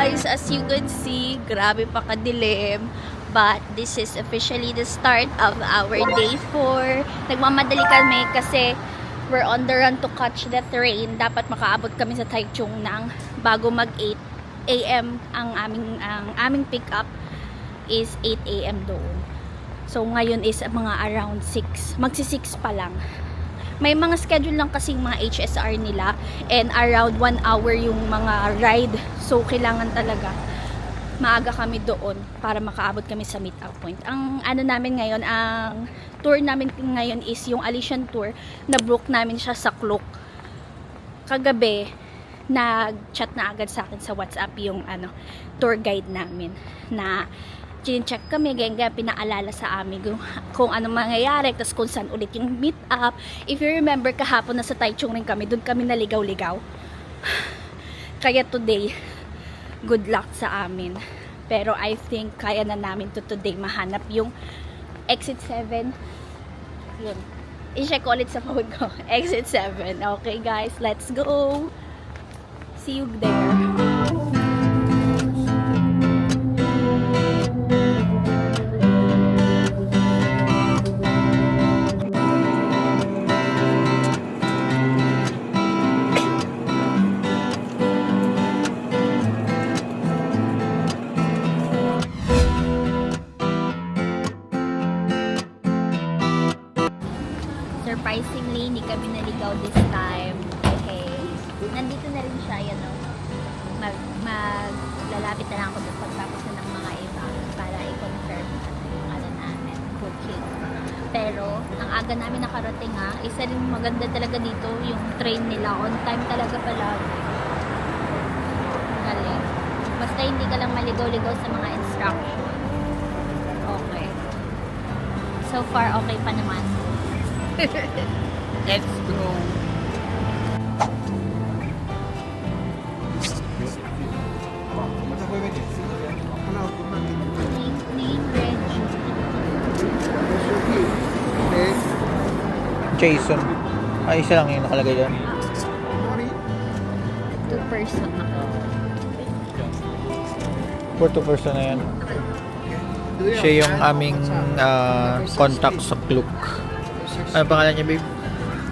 guys, as you can see, grabe pa kadilim. But this is officially the start of our day 4. Nagmamadali kami kasi we're on the run to catch the train. Dapat makaabot kami sa Taichung ng bago mag 8 AM. Ang aming pick up is 8 AM doon. So ngayon is mga around 6. Magsi 6 pa lang. May mga schedule lang kasing mga HSR nila and around 1 hour yung mga ride. So kailangan talaga maaga kami doon para makaabot kami sa meet-up point. Ang ano namin ngayon, ang tour namin ngayon is yung Alisian tour na book namin siya sa Klook. Kagabi, nag-chat na agad sa akin sa WhatsApp yung tour guide namin na check kami, ganyan pinaalala sa amin kung anong mangyayari, tapos kung saan ulit yung meet-up. If you remember, kahapon na sa Taichung rin kami, doon kami naligaw-ligaw. Kaya today, good luck sa amin. Pero I think kaya na namin to today mahanap yung exit 7. Yun. I-check ko ulit sa phone ko. Exit 7. Okay guys, let's go. See you there. Surprisingly, hindi kami naligaw this time. Okay. Nandito na rin siya, yan o. Maglalapit na lang ako doon pagtapos na ng mga iba para i-confirm yung namin, booking. Pero, ang aga namin nakarating isa rin maganda talaga dito, yung train nila. On time talaga palagi. Galing. Basta hindi ka lang maligaw-ligaw sa mga instruction. Okay. So far, okay pa naman. Let's go. Name range. Jason. Isa lang yung nakalagay doon. 2 person ako. For 2 person na yan. Siya yung aming contact sa Klook. Ano pangalan niya, babe?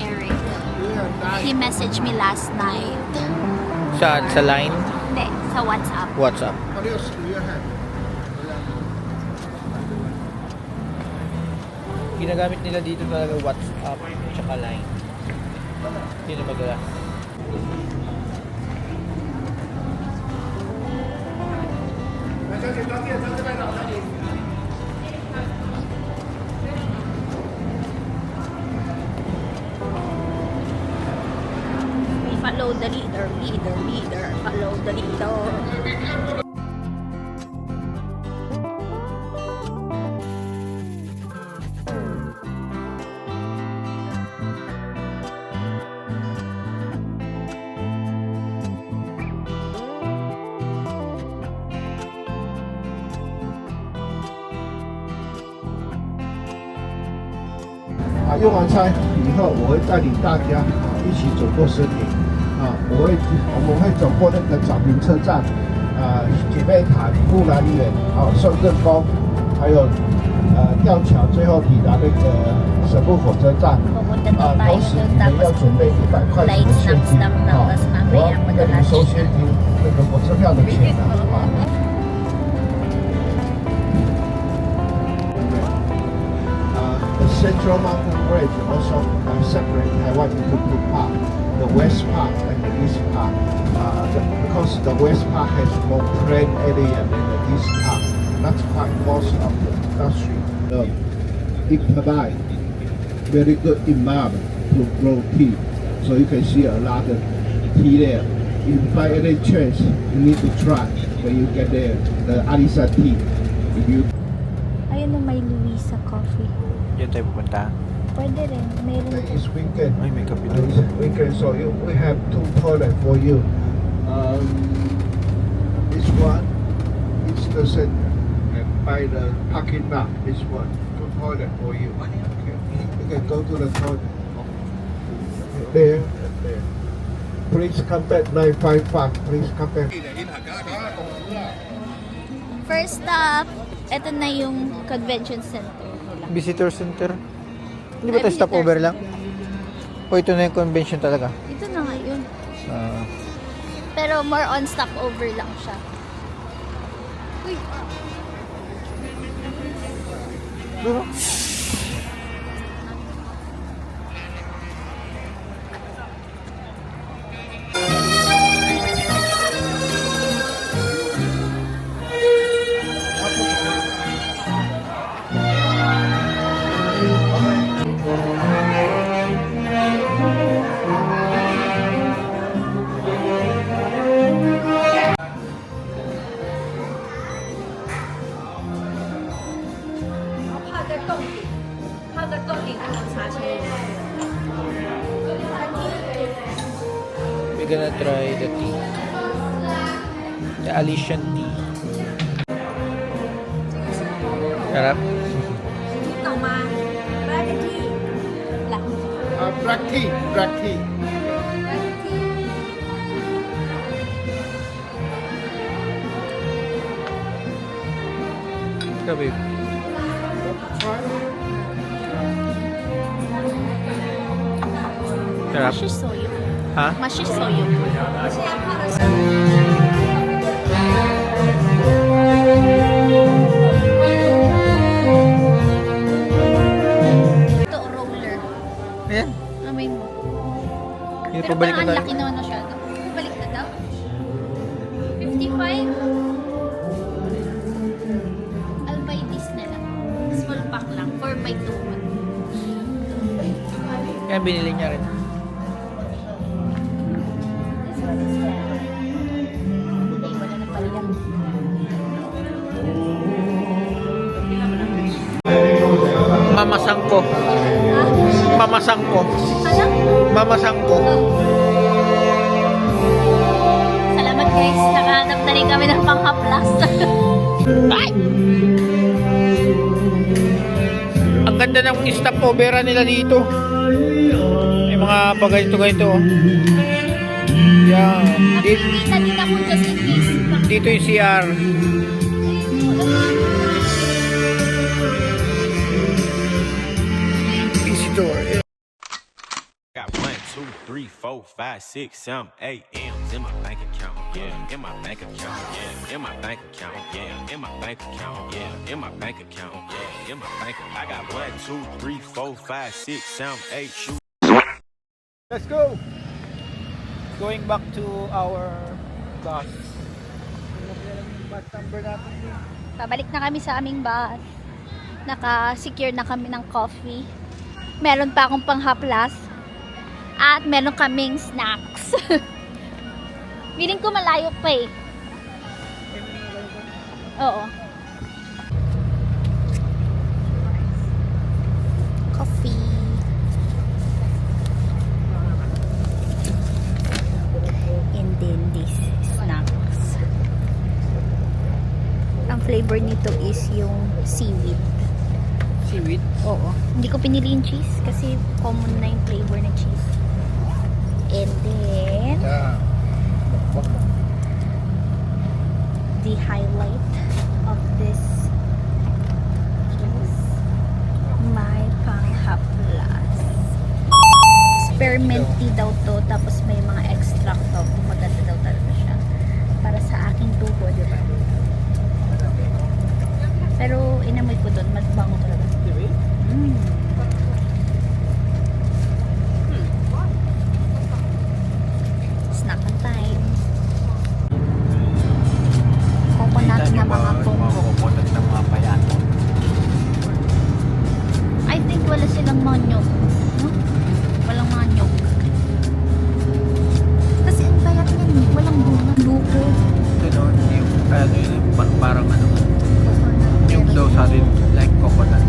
Eric. He messaged me last night. Sa line? Hindi, sa WhatsApp. WhatsApp. Ginagamit nila dito talaga WhatsApp tsaka line. Hindi na madalas. Follow the leader, follow the leader.用完餐以后，我会带领大家一起走过森林。我们会走过那个早平车站，姐妹潭、木兰园，圣正宫，还有吊桥，最后抵达那个神木火车站。同时你们要准备100块钱的现金，我要跟你收现金，那个火车票的钱The Central Mountain Bridge also separate Taiwan into 2 parts, the West Part and the East Part. Because the West Part has more plain area than the East Part. That's why most of the industry. It provides very good environment to grow tea. So you can see a lot of tea there. If by any chance you need to try when you get there, the Alisa tea. If you Ayun na may Luisa Coffee. Diyan tayo pupunta. Pwede rin. Meron. It's weekend. Ay, may kape It's doon. weekend, so we have 2 toilets for you. This one is the center, and by the parking lot, this one 2 toilet for you. Okay. You can go to the toilet. There and there. Please come back 955. Please come back. First stop, ito na yung convention center nila. Visitor center. Hindi ba Ay, tayo stopover visitor. lang? O ito na yung convention talaga? Ito na nga yun. Ah, Pero more on stopover lang siya. Uy, dito. We're gonna try the tea. The Alician tea. Sarap. Black tea, black tea. Grabe. Sarap. Mashi soyo. Ha? Mashi soyo. Ito, roller. Ayan. Amay mo. Yung Pero pabalik parang na ang tayo. laki naman masyado. Balik na daw. 55? I'll buy this na lang. Small pack lang. 4x2. Yan, binili niya rin. This one is hindi, wala na pala yan. Mamasangko. Mamasangko. Ano? Mamasangko. Salamat guys, nakahanap na rin kami ng pang-haplas. Ay! Ang ganda ng stopover nila dito. May mga pagganito-ganito. Yan. Nakikita din ako just in case. Dito yung CR. Visitor. Got 1, 2, 3, 4, 5, 6, 7, 8 M's in my bank account, yeah. In my bank account, yeah. In my bank account, yeah. In my bank account, yeah. In my bank account, yeah. In my bank. I got 1, 2, 3, 4, 5, 6, 7, 8 shoes. Let's go! Going back to our bus. Bus number natin din. Pabalik na kami sa aming bus. Naka-secure na kami ng coffee. Meron pa akong pang-haplas. At meron kaming snacks. Feeling ko malayo pa eh. Oo. Coffee. And then this snacks. Ang flavor nito is yung seaweed. Seaweed. Oo. Hindi ko pinili yung cheese kasi common na yung flavor ng cheese. And then, Yeah. the highlight of this is my pang-haplas. Spearmint tea daw to, tapos may mga extract to. Maganda daw talaga siya. Para sa aking tuhod. Pero inamoy ko doon, magbango talaga. Mm. Snack time. Coconut na mga Congo. Coconut na mga payato. I think wala silang mga nyog. No? Walang mga nyog. Kasi ang payat yan eh. Walang bunga. Lupo. Ito doon yung, parang ano, Coconut. yung daw sa atin, like coconut.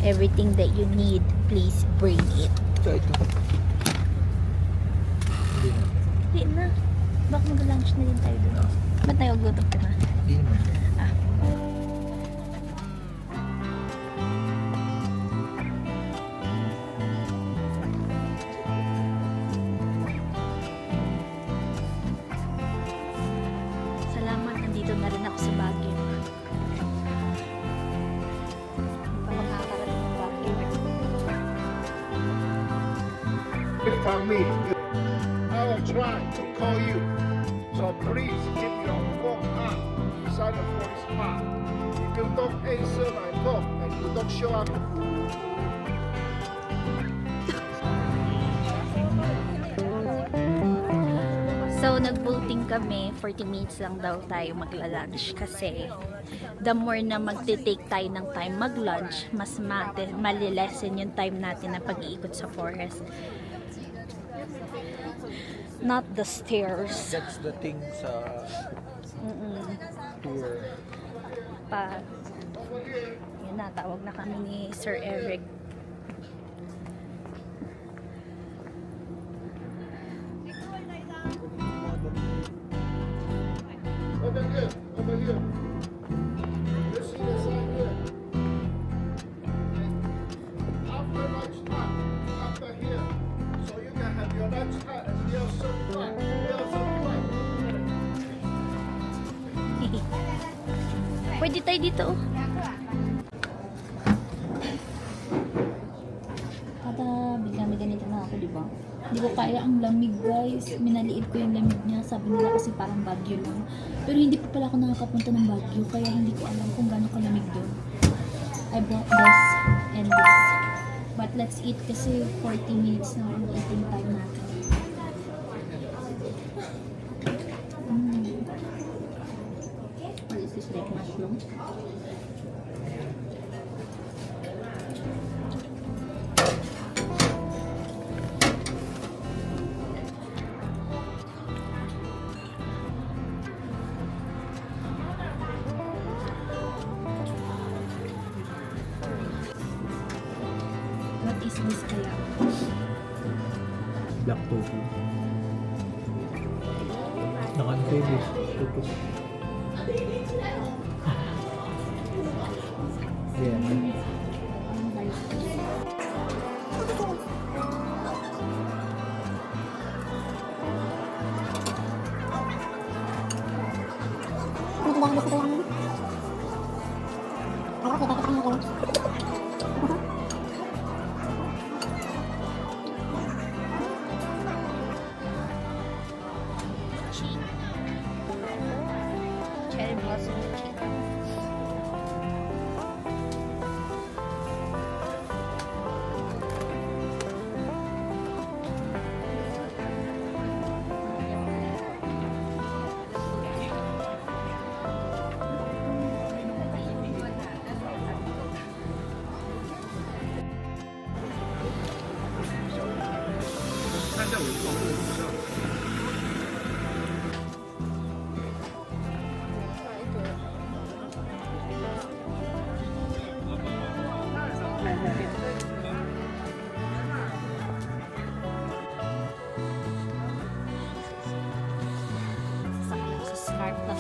Everything that you need, please bring it. So, ito. Hindi na. Hindi na. Baka mag-lunch na din tayo doon. Ba't tayo gutom ka na? Hindi naman. Salamat, nandito na rin ako sa Baguio. Hindi pa makakarating ng Baguio. For me, I will try to call you. So please keep your phone on inside the forest park. If you don't answer my phone and you don't show up, So, nag-voting kami, 40 minutes lang daw tayo magla-lunch kasi the more na magte-take tayo ng time mag-lunch, mas malilesen yung time natin na pag-iikot sa forest. Not the stairs. That's the thing sa tour. Yun na, tawag na kami ni Sir Eric. over here, over here. You see the sign here? After lunch time, after here, so you can have your lunch time and meal served right. Meal served right. Pwede tayo dito, oh. Kada bigla may ganito na ako, di ba? Hindi ko kaya ang lamig, guys. Minaliit ko yung lamig niya. Sabi nila kasi parang Baguio lang. Pero hindi pa pala ako nakakapunta ng Baguio, kaya hindi ko alam kung gaano kalamig doon. I bought this and this. But let's eat kasi 40 minutes na ang eating time natin. What is this, like mushroom? What is this kaya? Black tofu. Nakantay this. Tofu. Yeah. Cherry blossom cheek. Sa scarf na.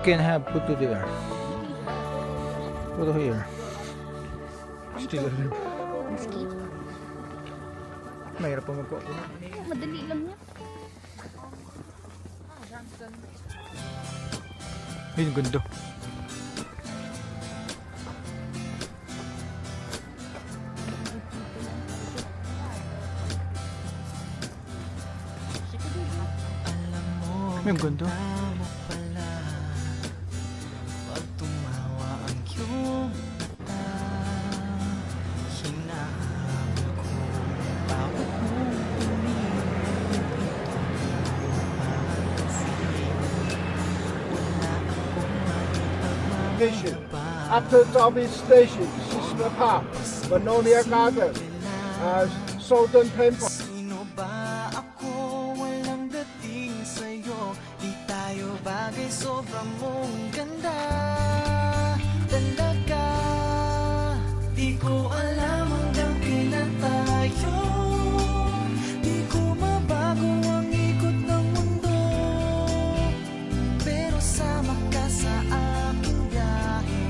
Can have put to there. Put here. Still alive. Skip. Mahirap pa magkuha po. Madali lang yan. Ayun, ganda. May ganda. Pag tumawa ang iyong mata, hinahabol ko ang bawat mong tumingin. Wala akong maipagmamahal Station. pa. After Zhaobi Station, Sisma Park, Magnolia Garden, Sultan Temple. Sino ba ako? Walang dating sa'yo. Di tayo bagay, sobrang mong ganda. Talaga, di ko alam hanggang kailan tayo. Di ko mabago ang ikot ng mundo. Pero sama ka sa aking biyahe.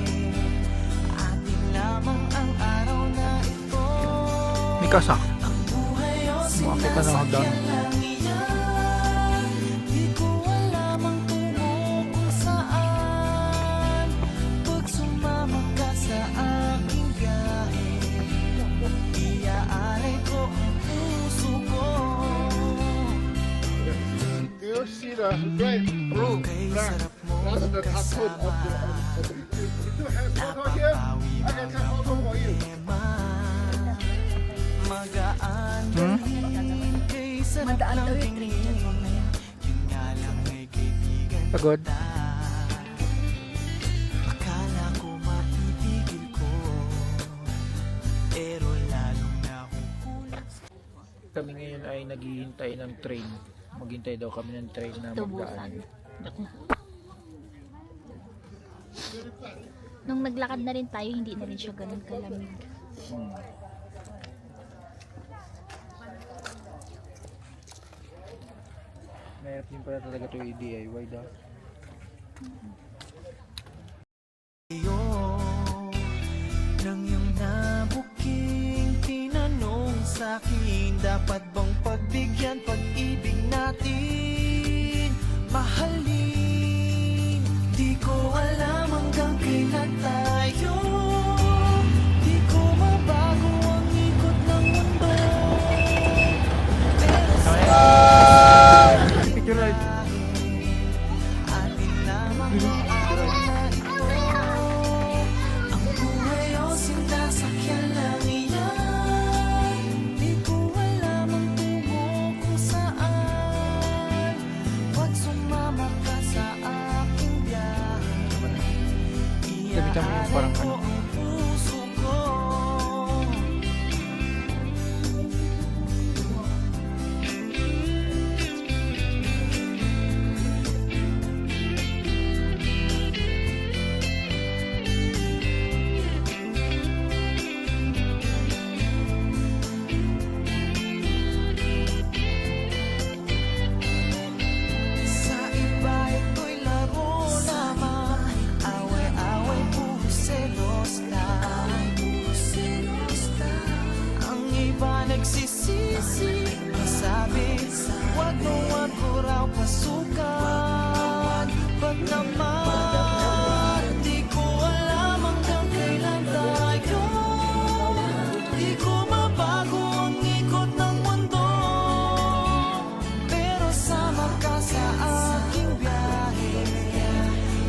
Atin lamang ang araw na ito. May kasak. Buhay o Bakit ka na hagdan? sinasakyan lang iyan. Di ko alam ang tungo kung saan. Pag sumama ka sa aking biyahe, iaalay ko ang puso ko. Do you see the great blue Kay flag? sarap mo That's the cartoon of the. You do have photo here? I can take photo for you. Magaan dalhin kay sarap ng tingin. Yun nga lang ay kaibigan Pagod. kita. Akala ko maitigil ko, pero lalong nahuhulog. Kami ngayon ay naghihintay ng train. Maghintay daw kami ng train na magdaan. Nung naglakad na rin tayo, hindi na rin siya ganun kalamig. Mahirap din pala talaga ito i-DIY daw. Iyo nang iyong nabuking tinanong sa'kin, dapat bang pagbigyan pag-ibig natin mahalin? Di ko alam hanggang kailan tayo. Di ko mabago ang ikot ng mundo. Pero sa Picture right. atin lamang ang araw na ito. Ang buhay o sinasakyan lang iyan. Di ko alam ang tungo kung saan. Pag sumama ka sa aking biyahe, Gamitan mo yung parang iaalay ko ano. ang puso ko. Sa iba ito'y laro lamang. Away-away, puro selos lang. Ang iba nagsisisi, sabi, wag ko raw pasukan. Pag naman, di ko alam hanggang kailan tayo. Di ko mabago ang ikot ng mundo. Pero sama ka sa aking biyahe,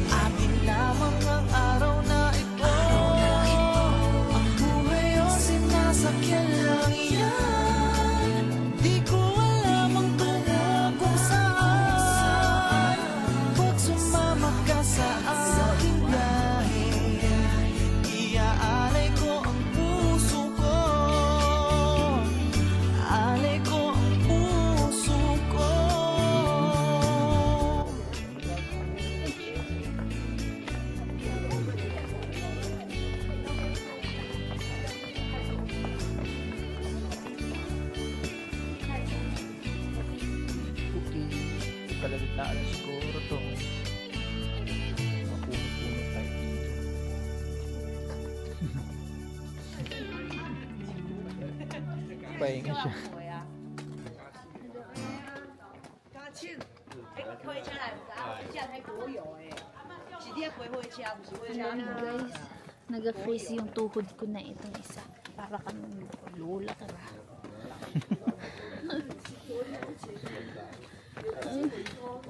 atin lamang ang araw na ito. Ang buhay o sinasakyan lang iyan. Di ko alam ang tungo kung saan. Pag sumama ka sa aking biyahe, iaalay ko ang puso ko. Alay ko ang puso ko. Okay. Kalagitnaan na siguro to. Mapuno-puno tayo dito. Pahinga siya. 加钱，火车来唔到，这样才国有诶，是你开火车，不是火车。 Guys, nag-freeze yung tuhod ko na itong isa. Para kang lula ka ba?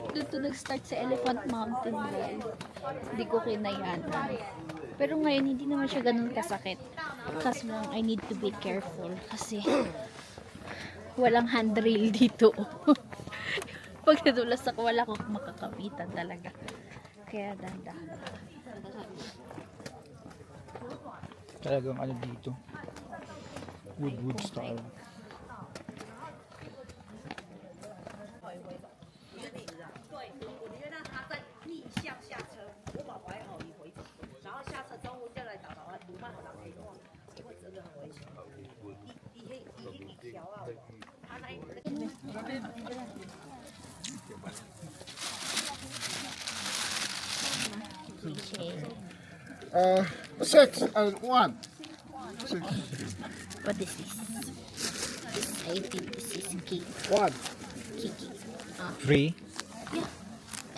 Dito nag-start sa Elephant Mountain, guys. Hindi ko kinayanan. Pero ngayon, hindi naman siya ganun kasakit. Kasi lang, I need to be careful. Kasi, walang handrail dito. Pag nadulas ako, wala akong makakapitan talaga. Kaya, dahan-dahan. Talagang ano dito. Wood style. 我觉得他在逆向下车，我把怀好你回走，然后下车中午再来打电话，不办好打电话，因为真的很危险。一条啊，他那一。 6 and 1. 6. What is this? I think this is cake. 1. Kiki. Free? Yeah.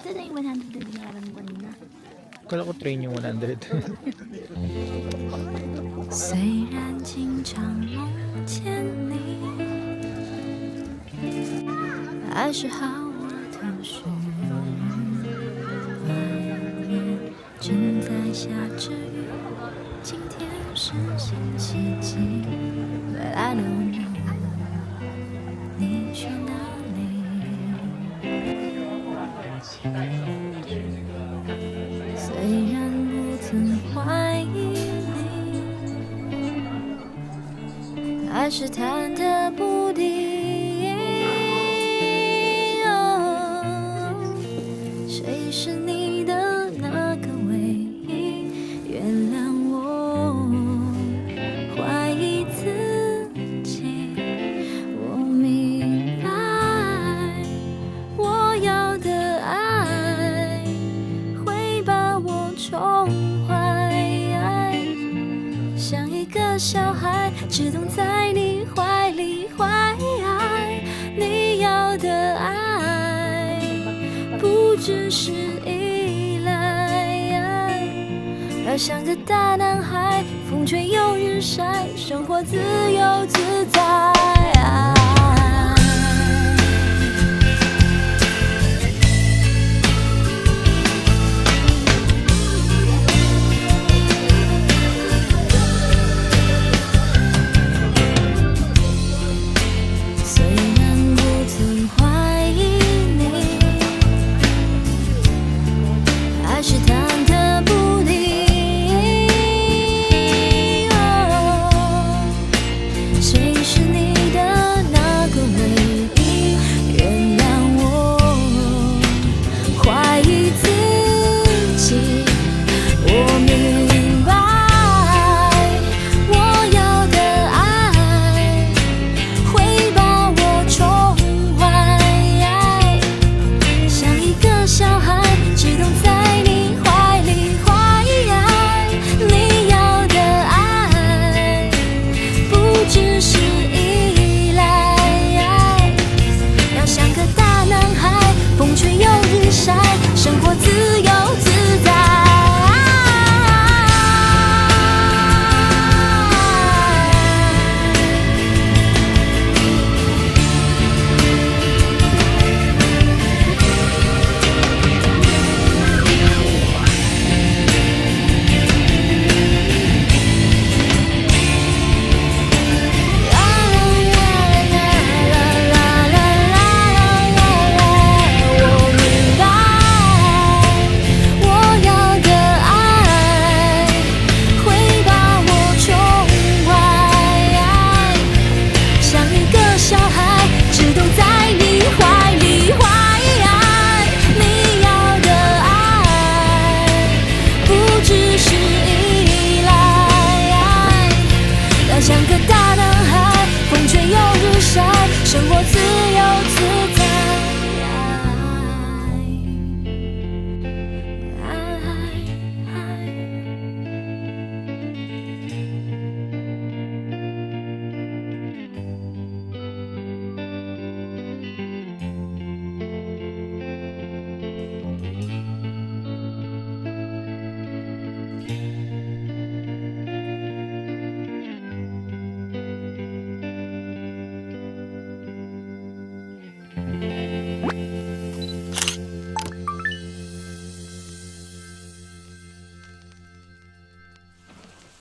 Ito na yung 100 na binayaran ko kanina. Kala ko train yung 100. 虽然经常梦见你，还是好我的是外面正在下着雨，今天是星期几 ？But I don't know 你去哪里？虽然不曾怀疑你，还是忐忑不定。谁是你的那个唯一？原谅我怀疑自己。我明白，我要的爱会把我宠坏，像一个小孩，只懂在你怀里怀。你要的爱不只是依赖，而像个大男孩，风吹又日晒，生活自由自在。